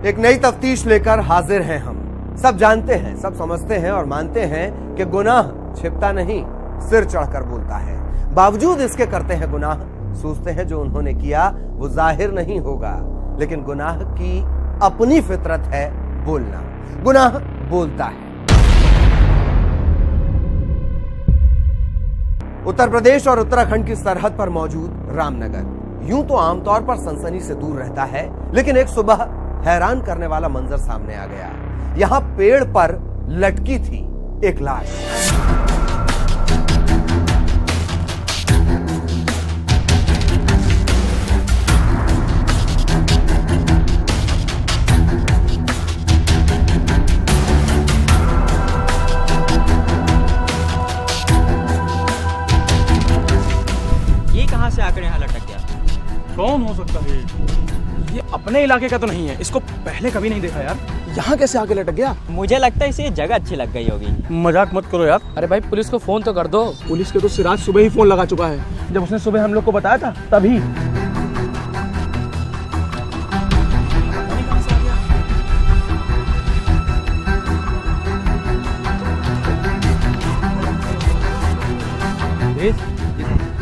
एक नई तफ्तीश लेकर हाजिर हैं हम। सब जानते हैं, सब समझते हैं और मानते हैं कि गुनाह छिपता नहीं, सिर चढ़कर बोलता है। बावजूद इसके करते हैं गुनाह। सोचते हैं जो उन्होंने किया वो जाहिर नहीं होगा, लेकिन गुनाह की अपनी फितरत है बोलना। गुनाह बोलता है। उत्तर प्रदेश और उत्तराखंड की सरहद पर मौजूद रामनगर यूं तो आमतौर पर सनसनी से दूर रहता है, लेकिन एक सुबह हैरान करने वाला मंजर सामने आ गया। यहां पेड़ पर लटकी थी एक लाश। ये कहां से आकर यहाँ लटक गया? कौन हो सकता है? ये अपने इलाके का तो नहीं है, इसको पहले कभी नहीं देखा यार। यहाँ कैसे आके लटक गया? मुझे लगता है इसे जगह अच्छी लग गई होगी। मजाक मत करो यार। अरे भाई पुलिस को फोन तो कर दो। पुलिस के तो सिराज सुबह ही फोन लगा चुका है, जब उसने सुबह हम लोग को बताया था तभी।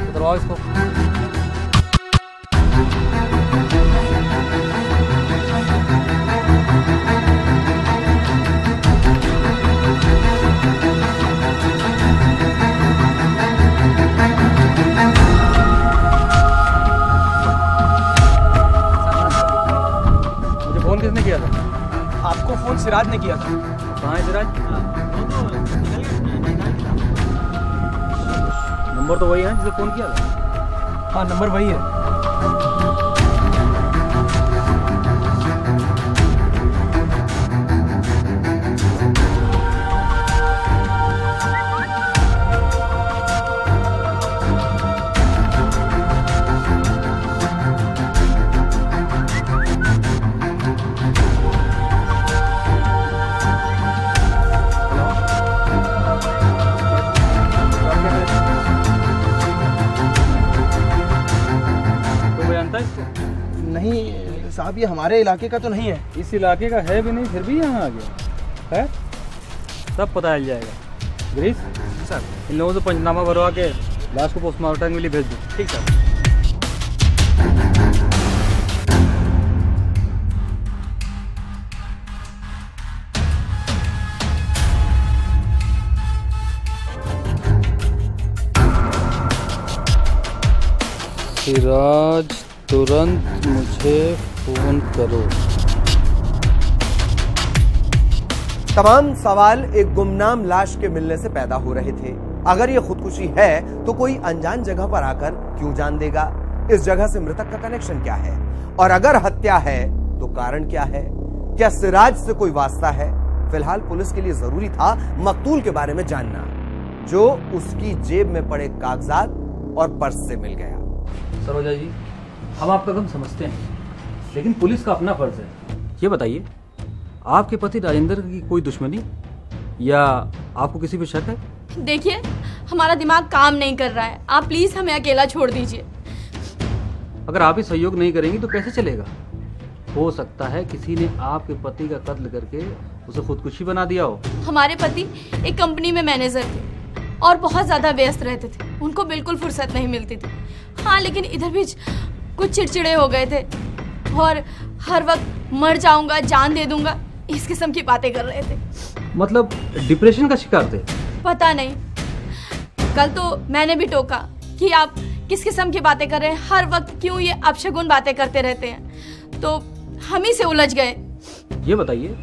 उतरवाओ इसको। मुझे फोन किसने किया था? आपको फोन सिराज ने किया था। कहाँ है सिराज? नंबर तो वही है जिसे फोन किया था। हाँ नंबर वही है। नहीं साहब, ये हमारे इलाके का तो नहीं है। इस इलाके का है भी नहीं, फिर भी यहाँ आ गया है। सब पता चल जाएगा। गिरीश सर, इन लोगों से पंचनामा भरवा के लाश को पोस्टमार्टम के लिए भेज दो। ठीक सर। सिराज तुरंत मुझे फोन करो। तमाम सवाल एक गुमनाम लाश के मिलने से पैदा हो रहे थे। अगर ये खुदकुशी है तो कोई अनजान जगह पर आकर क्यों जान देगा? इस जगह से मृतक का कनेक्शन क्या है? और अगर हत्या है तो कारण क्या है? क्या सिराज से कोई वास्ता है? फिलहाल पुलिस के लिए जरूरी था मकतूल के बारे में जानना, जो उसकी जेब में पड़े कागजात और पर्स से मिल गया। सरोजा जी, हम आपका गम समझते हैं, लेकिन पुलिस का अपना फर्ज है। ये बताइए, आपके पति राजेंद्र की कोई दुश्मनी या आपको किसी पे शक है? देखिए, हमारा दिमाग काम नहीं कर रहा है। आप प्लीज हमें अकेला छोड़ दीजिए। अगर आप ही सहयोग नहीं करेंगी तो कैसे चलेगा? हो सकता है किसी ने आपके पति का कत्ल करके उसे खुदकुशी बना दिया हो। हमारे पति एक कंपनी में मैनेजर थे और बहुत ज्यादा व्यस्त रहते थे। उनको बिल्कुल फुर्सत नहीं मिलती थी। हाँ, लेकिन इधर भी कुछ चिड़चिड़े हो गए थे और हर वक्त मर जाऊंगा, जान दे दूंगा, इस किस्म की बातें कर रहे थे। मतलब डिप्रेशन का शिकार थे? पता नहीं, कल तो मैंने भी टोका कि आप किस किस्म की बातें कर रहे हैं, हर वक्त क्यों ये अपशगुन बातें करते रहते हैं। तो हम ही से उलझ गए। ये बताइए,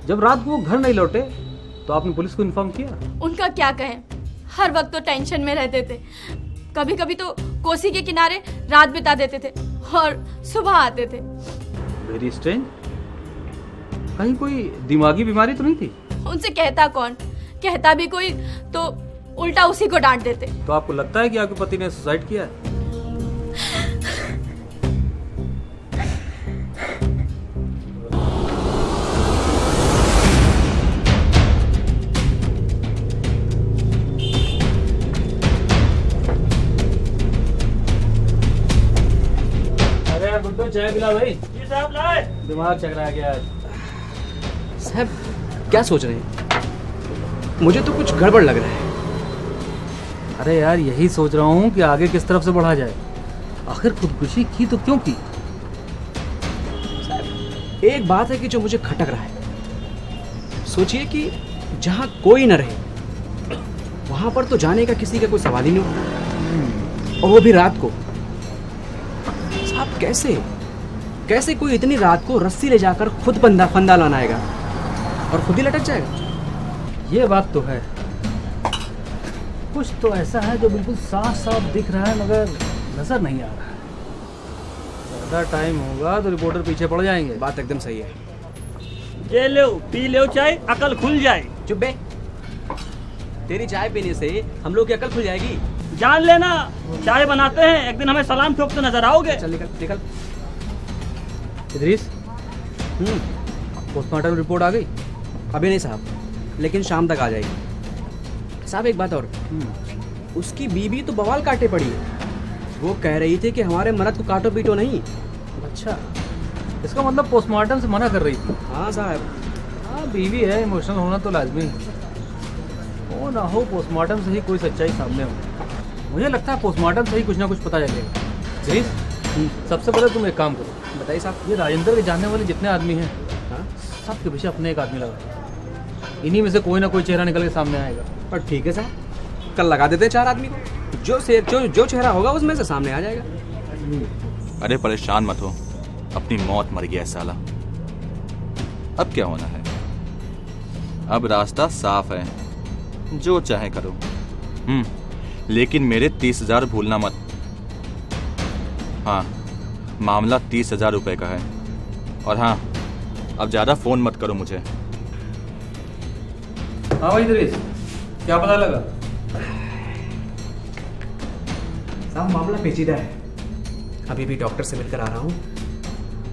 जब रात को वो घर नहीं लौटे तो आपने पुलिस को इन्फॉर्म किया? उनका क्या कहें, हर वक्त तो टेंशन में रहते थे। कभी कभी तो कोसी के किनारे रात बिता देते थे और सुबह आते थे। Very strange. कहीं कोई दिमागी बीमारी तो नहीं थी? उनसे कहता कौन, कहता भी कोई तो उल्टा उसी को डांट देते। तो आपको लगता है कि आपके पति ने सुसाइड किया है? गुड्डू चाय पिला भाई। जी साहब लाए। दिमाग चकरा गया आज। साहब क्या सोच रहे हैं? मुझे तो कुछ गड़बड़ लग रहा है। अरे यार यही सोच रहा हूँ कि आगे किस तरफ से बढ़ा जाए। आखिर खुदकुशी की तो क्यों की? एक बात है कि जो मुझे खटक रहा है। सोचिए कि जहाँ कोई न रहे वहां पर तो जाने का किसी का कोई सवाल ही नहीं उठता, और वो भी रात को। साहब कैसे कोई इतनी रात को रस्सी ले जाकर खुद फंदा लानाएगा और खुद ही लटक जाएगा? ये बात तो है। कुछ तो ऐसा है जो बिल्कुल साफ साफ दिख रहा है मगर नजर नहीं आ रहा है। ज़्यादा टाइम होगा तो रिपोर्टर पीछे पड़ जाएंगे। बात एकदम सही है। ये लो पी लो चाय, अकल खुल जाए। चुप बे, तेरी चाय पीने से हम लोग की अकल खुल जाएगी। जान लेना चाय बनाते हैं, एक दिन हमें सलाम ठोकते नजर आओगे। चल निकल। इदरीस, पोस्टमार्टम रिपोर्ट आ गई? अभी नहीं साहब, लेकिन शाम तक आ जाएगी। साहब एक बात और, उसकी बीवी तो बवाल काटे पड़ी है। वो कह रही थी कि हमारे मर्द को काटो पीटो नहीं। अच्छा, इसका मतलब पोस्टमार्टम से मना कर रही थी? हाँ साहब। हाँ, बीवी है, इमोशनल होना तो लाजमी है। हो ना हो पोस्टमार्टम से ही कोई सच्चाई सामने हो। मुझे लगता है पोस्टमार्टम से ही कुछ ना कुछ पता चलेगा। इदरीस, सबसे पहले तुम एक काम करो। बताइए साहब। ये राजेंद्र के जानने वाले जितने आदमी हैं, हाँ? सबके पीछे अपने एक आदमी लगा। इन्हीं में से कोई ना कोई चेहरा निकल के सामने आएगा। पर ठीक है साहब, कल लगा देते हैं 4 आदमी को। जो चेहरा होगा उसमें से सामने आ जाएगा। अरे परेशान मत हो, अपनी मौत मर गया है साला। अब क्या होना है? अब रास्ता साफ है, जो चाहे करो। लेकिन मेरे 30,000 भूलना मत। हाँ, मामला 30,000 रुपए का है। और हाँ, अब ज्यादा फोन मत करो मुझे। हाँ भाई इदरीस, क्या पता लगा? साहब मामला पेचीदा है। अभी भी डॉक्टर से मिलकर आ रहा हूँ।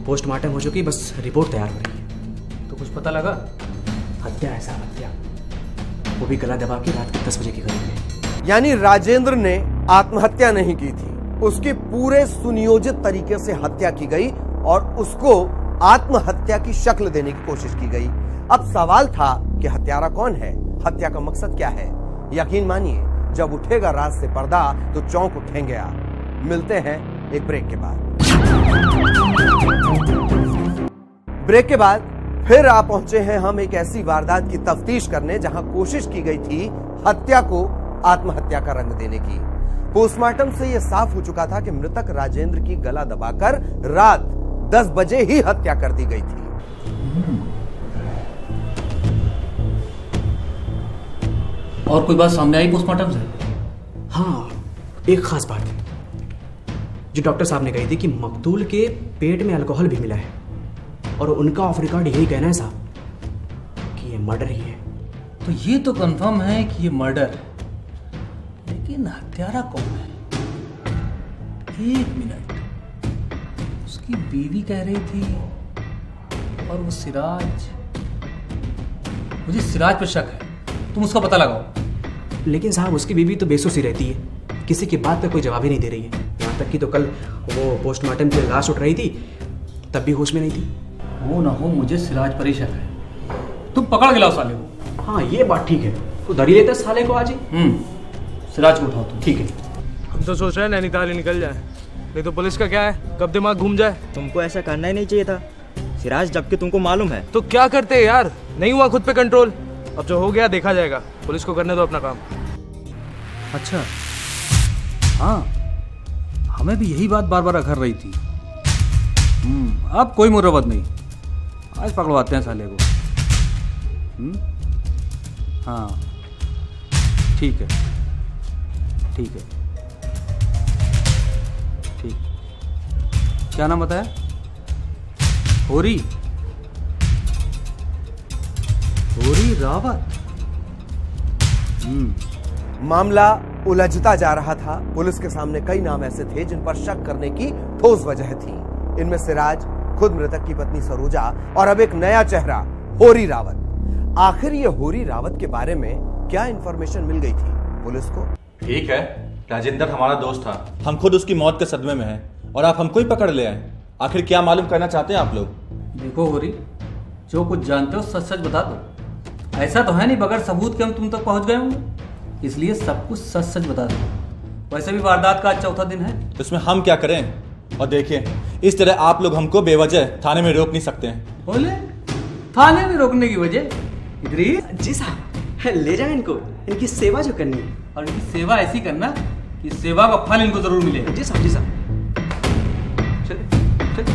पोस्टमार्टम हो चुकी, बस रिपोर्ट तैयार हो रही है। तो कुछ पता लगा? हत्या है साहब, हत्या। वो भी गला दबा के रात के 10 बजे के करीब में। यानी राजेंद्र ने आत्महत्या नहीं की थी, उसकी पूरे सुनियोजित तरीके से हत्या की गई और उसको आत्महत्या की शक्ल देने की कोशिश की गई। अब सवाल था कि हत्यारा कौन है, हत्या का मकसद क्या है? यकीन मानिए, जब उठेगा राज से पर्दा तो चौंक उठेंगे आप। मिलते हैं एक ब्रेक के बाद। ब्रेक के बाद फिर आ पहुंचे हैं हम एक ऐसी वारदात की तफ्तीश करने जहां कोशिश की गई थी हत्या को आत्महत्या का रंग देने की। पोस्टमार्टम से यह साफ हो चुका था कि मृतक राजेंद्र की गला दबाकर रात 10 बजे ही हत्या कर दी गई थी। और कोई बात सामने आई पोस्टमार्टम से? हाँ, एक खास बात है जो डॉक्टर साहब ने कही थी कि मकतूल के पेट में अल्कोहल भी मिला है, और उनका ऑफ रिकॉर्ड यही कहना है साहब कि ये मर्डर ही है। तो ये तो कंफर्म है कि ये मर्डर है, लेकिन हत्यारा कौन है? 1 मिनट, उसकी बीवी कह रही थी, और वो सिराज। मुझे सिराज पर शक है, तुम उसका पता लगाओ। लेकिन साहब उसकी बीवी तो बेसुध सी रहती है, किसी की बात पे कोई जवाब ही नहीं दे रही है। यहाँ तक कि तो कल वो पोस्टमार्टम पे लाश उठ रही थी, तब भी होश में नहीं थी। हो ना हो, मुझे सिराज पर ही शक है। तुम पकड़ के लाओ साले को। हाँ ये बात ठीक है, तो धर ही लेते साले को आज ही। सिराज को उठाओ तुम। ठीक है। हम तो सोच रहे हैं नैनीताल ही निकल जाए, नहीं तो पुलिस का क्या है, कब दिमाग घूम जाए। तुमको ऐसा करना ही नहीं चाहिए था सिराज, जबकि तुमको मालूम है। तो क्या करते यार, नहीं हुआ खुद पे कंट्रोल। अब जो हो गया देखा जाएगा, पुलिस को करने दो अपना काम। अच्छा, हाँ, हमें भी यही बात बार बार अखर रही थी। अब कोई मुरवत नहीं, आज पकड़वाते हैं साले को। हाँ ठीक है, ठीक है, ठीक। क्या नाम बताया? होरी रावत। मामला उलझता जा रहा था। पुलिस के सामने कई नाम ऐसे थे जिन पर शक करने की ठोस वजह थी। इनमें सिराज, खुद मृतक की पत्नी सरोजा और अब एक नया चेहरा होरी रावत। आखिर ये होरी रावत के बारे में क्या इंफॉर्मेशन मिल गई थी पुलिस को? ठीक है, राजेंद्र हमारा दोस्त था, हम खुद उसकी मौत के सदमे में हैं और आप हमको ही पकड़ ले आए। आखिर क्या मालूम करना चाहते हैं आप लोग? देखो होरी, जो कुछ जानते हो सच सच बता दो। ऐसा तो है नहीं बगैर सबूत के हम तुम तक पहुंच गए होंगे, इसलिए सब कुछ सच सच बता दो। वैसे भी वारदात का आज चौथा दिन है। तो इसमें हम क्या करें? और देखिए, इस तरह आप लोग हमको बेवजह थाने में रोक नहीं सकते हैं। बोले थाने में रोकने की वजह इधर जी साहब, ले जाए इनको, इनकी सेवा जो करनी है। और इनकी सेवा ऐसी करना कि सेवा का फल इनको जरूर मिले। जी साहब, जी साहब। चले चले।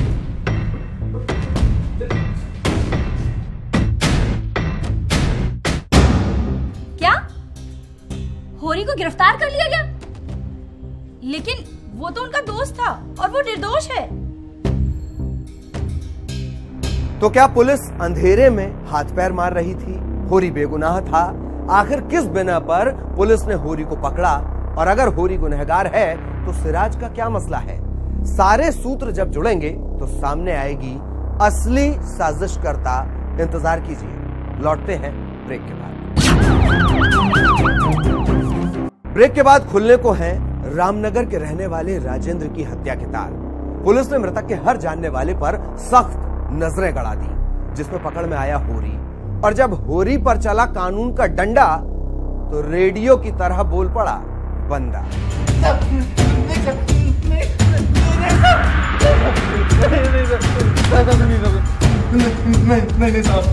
क्या होरी को गिरफ्तार कर लिया गया? लेकिन वो तो उनका दोस्त था और वो निर्दोष है। तो क्या पुलिस अंधेरे में हाथ पैर मार रही थी? होरी बेगुनाह था। आखिर किस बिना पर पुलिस ने होरी को पकड़ा? और अगर होरी गुनहगार है तो सिराज का क्या मसला है? सारे सूत्र जब जुड़ेंगे तो सामने आएगी असली साजिशकर्ता। इंतजार कीजिए, लौटते हैं ब्रेक के बाद। ब्रेक के बाद खुलने को है रामनगर के रहने वाले राजेंद्र की हत्या के तार। पुलिस ने मृतक के हर जानने वाले पर सख्त नजरें गड़ा दी, जिसमें पकड़ में आया होरी। और जब होरी पर चला कानून का डंडा तो रेडियो की तरह बोल पड़ा बंदा। नहीं साहब,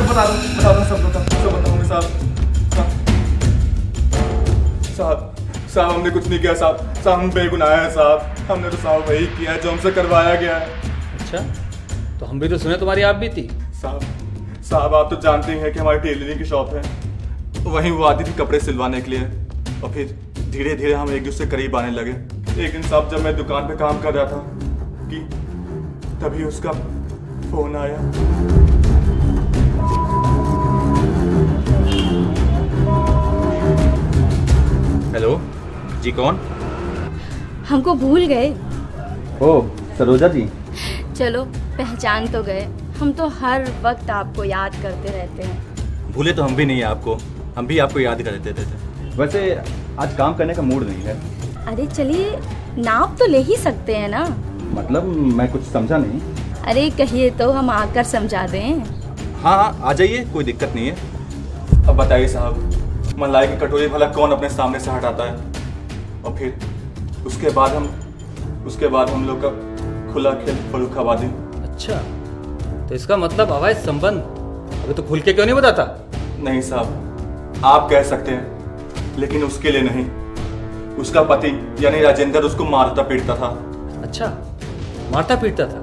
बता दो सब बताऊंगे साहब, हमने कुछ नहीं किया साहब, हम बेगुनाह हैं साहब, हमने तो साहब वही किया है जो हमसे करवाया गया है। अच्छा, तो हम भी तो सुने तुम्हारी आप भी थी। साहब आप तो जानते हैं कि हमारी टेलरिंग की शॉप है, वहीं वो आती थी कपड़े सिलवाने के लिए, और फिर धीरे धीरे हम एक दूसरे करीब आने लगे। एक दिन साहब जब मैं दुकान पे काम कर रहा था कि तभी उसका फोन आया। हेलो जी, कौन? हमको भूल गए? ओ सरोजा जी। चलो पहचान तो गए। हम तो हर वक्त आपको याद करते रहते हैं। भूले तो हम भी नहीं है आपको, हम भी आपको याद कर देते थे। वैसे आज काम करने का मूड नहीं है। अरे चलिए, नाप तो ले ही सकते हैं ना। मतलब मैं कुछ समझा नहीं। अरे कहिए तो हम आकर समझा दें। हाँ आ जाइए, कोई दिक्कत नहीं है। अब बताइए साहब, मलाई की कटोरी भला कौन अपने सामने से हटाता है? और फिर उसके बाद हम लोग का खुला खेल फर्रुखाबादी। अच्छा, तो इसका मतलब अवैध संबंध अभी तो खुल के क्यों नहीं बताता? नहीं साहब, आप कह सकते हैं, लेकिन उसके लिए नहीं। उसका पति यानी राजेंद्र उसको मारता पीटता था। अच्छा, मारता पीटता था?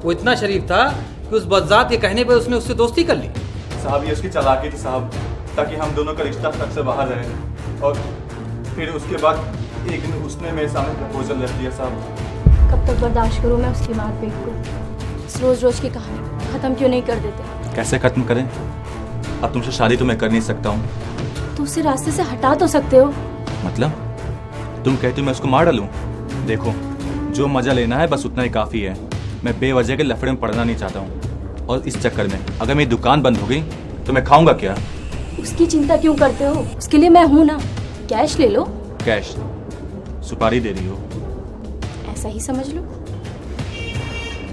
वो इतना शरीफ था कि उस बदजात के कहने पर उसने उससे दोस्ती कर ली? साहब ये उसकी चालाकी थी साहब, ताकि हम दोनों का रिश्ता तक से बाहर रहे। और फिर उसके बाद एक दिन उसने मेरे सामने प्रपोजल रख दिया साहब। कब तक बर्दाश्त करूं मैं उसकी मारपीट को? इस रोज रोज की कहानी खत्म क्यों नहीं कर देते? कैसे खत्म करें? अब तुमसे शादी तो मैं कर नहीं सकता हूँ। तो उसे रास्ते से हटा तो सकते हो। मतलब तुम कहती हो मैं उसको मार डालूं? देखो, जो मजा लेना है बस उतना ही काफी है। मैं बेवजह के लफड़े में पड़ना नहीं चाहता हूँ, और इस चक्कर में अगर मेरी दुकान बंद हो गई तो मैं खाऊंगा क्या? उसकी चिंता क्यों करते हो? उसके लिए मैं हूं ना। कैश ले लो। कैश? सुपारी दे रही हो? ऐसा ही समझ लो।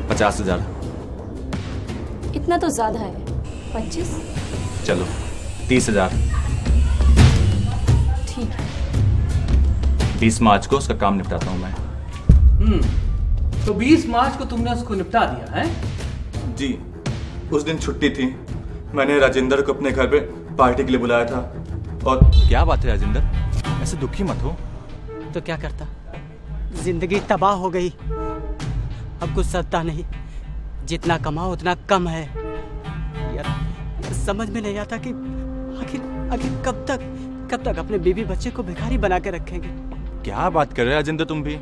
50,000। इतना तो ज्यादा है। 25? चलो 30,000। ठीक है। 20 मार्च को उसका काम निपटाता हूँ मैं। तो 20 मार्च को तुमने उसको निपटा दिया है? जी, उस दिन छुट्टी थी। मैंने राजेंद्र को अपने घर पे पार्टी के लिए बुलाया था। और क्या बात है राजेंद्र, ऐसे दुखी मत हो। तो क्या करता, जिंदगी तबाह हो गई। अब कुछ सत्ता नहीं, जितना कमाओ उतना कम है। यार समझ में नहीं आता कि आखिर कब तक अपने बीवी बच्चे को भिखारी बना के रखेंगे। क्या बात कर रहे हो राजेंद्र तुम भी?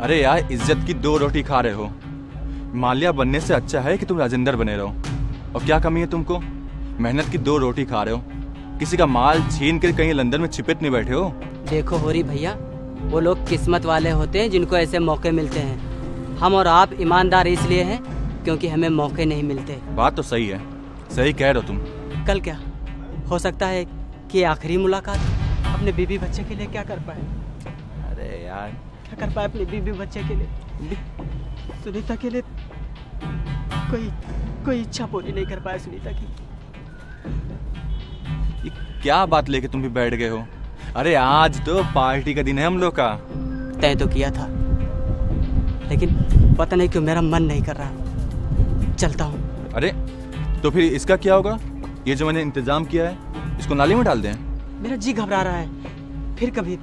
अरे यार, इज्जत की 2 रोटी खा रहे हो। माल्या बनने से अच्छा है कि तुम राजेंद्र बने रहो। और क्या कमी है तुमको? मेहनत की 2 रोटी खा रहे हो, किसी का माल छीन कर कहीं लंदन में छिपित नहीं बैठे हो। देखो होरी भैया, वो लोग किस्मत वाले होते हैं जिनको ऐसे मौके मिलते हैं। हम और आप ईमानदार इसलिए हैं क्योंकि हमें मौके नहीं मिलते। बात तो सही है, सही कह रहे हो तुम। कल क्या हो सकता है कि आखिरी मुलाकात, अपने बीवी बच्चे के लिए क्या कर पाए? अरे यार, क्या कर पाए अपने बीवी बच्चे के लिए? सुनीता के लिए कोई इच्छा पूरी नहीं कर पाया सुनीता की। ये क्या बात लेके तुम भी बैठ गए हो? अरे आज तो पार्टी का दिन है हम लोग का। तय तो किया था, लेकिन पता नहीं क्यों मेरा मन नहीं कर रहा। चलता हूँ। अरे तो फिर इसका क्या होगा? ये जो मैंने इंतजाम किया है इसको नाली में डाल दें? मेरा जी घबरा रहा है, फिर कभी।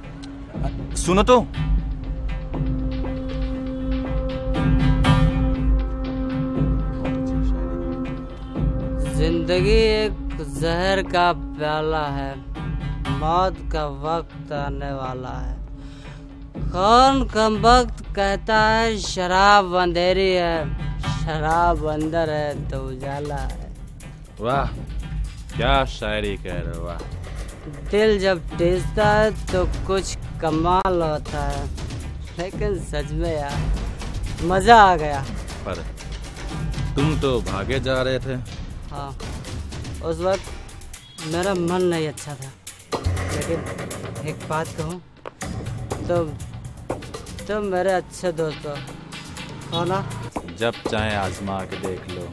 सुनो तो, जिंदगी एक जहर का प्याला है, मौत का वक्त आने वाला है। कौन कमबख्त कहता है शराब अंधेरी है, शराब अंदर है तो उजाला है। वाह क्या शायरी कह रहे हो, वाह। दिल जब टीसता है तो कुछ कमाल होता है, लेकिन सच में यार मजा आ गया। पर तुम तो भागे जा रहे थे। हाँ, उस वक्त मेरा मन नहीं अच्छा था, लेकिन एक बात कहूँ तो मेरे अच्छे दोस्त हो ना। जब चाहे आजमा के देख लो।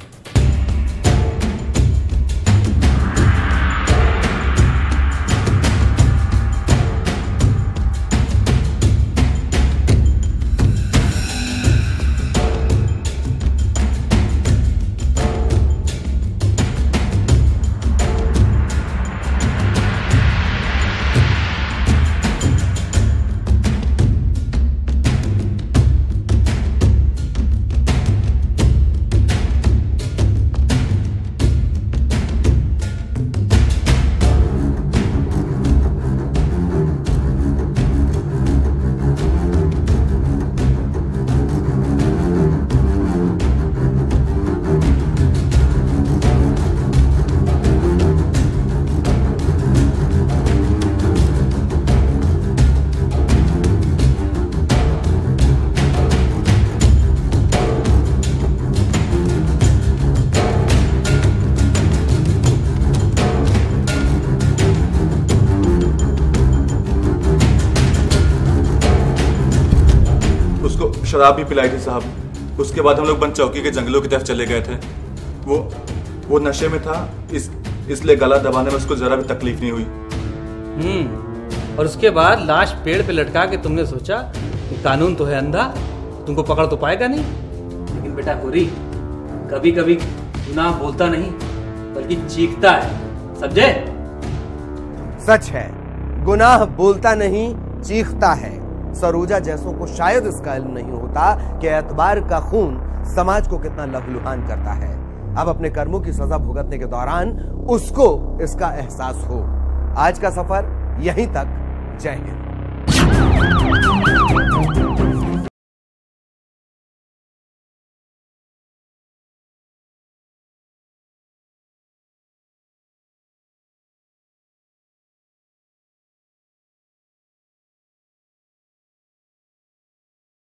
शराब भी पिलाई थी साहब। उसके बाद हम लोग बन चौकी के जंगलों की तरफ चले गए थे। वो नशे में था, इसलिए गला दबाने में उसको जरा भी तकलीफ नहीं हुई। और उसके बाद लाश पेड़ पे लटका के तुमने सोचा कि कानून तो है अंधा, तुमको पकड़ तो पाएगा नहीं। लेकिन बेटा गोरी, कभी कभी गुनाह बोलता नहीं बल्कि चीखता है, समझे? सच है, गुनाह बोलता नहीं चीखता है। सरोजा जैसों को शायद इसका इल्म नहीं होता कि एतबार का खून समाज को कितना लहूलुहान करता है। अब अपने कर्मों की सजा भुगतने के दौरान उसको इसका एहसास हो। आज का सफर यहीं तक। जय हिंद।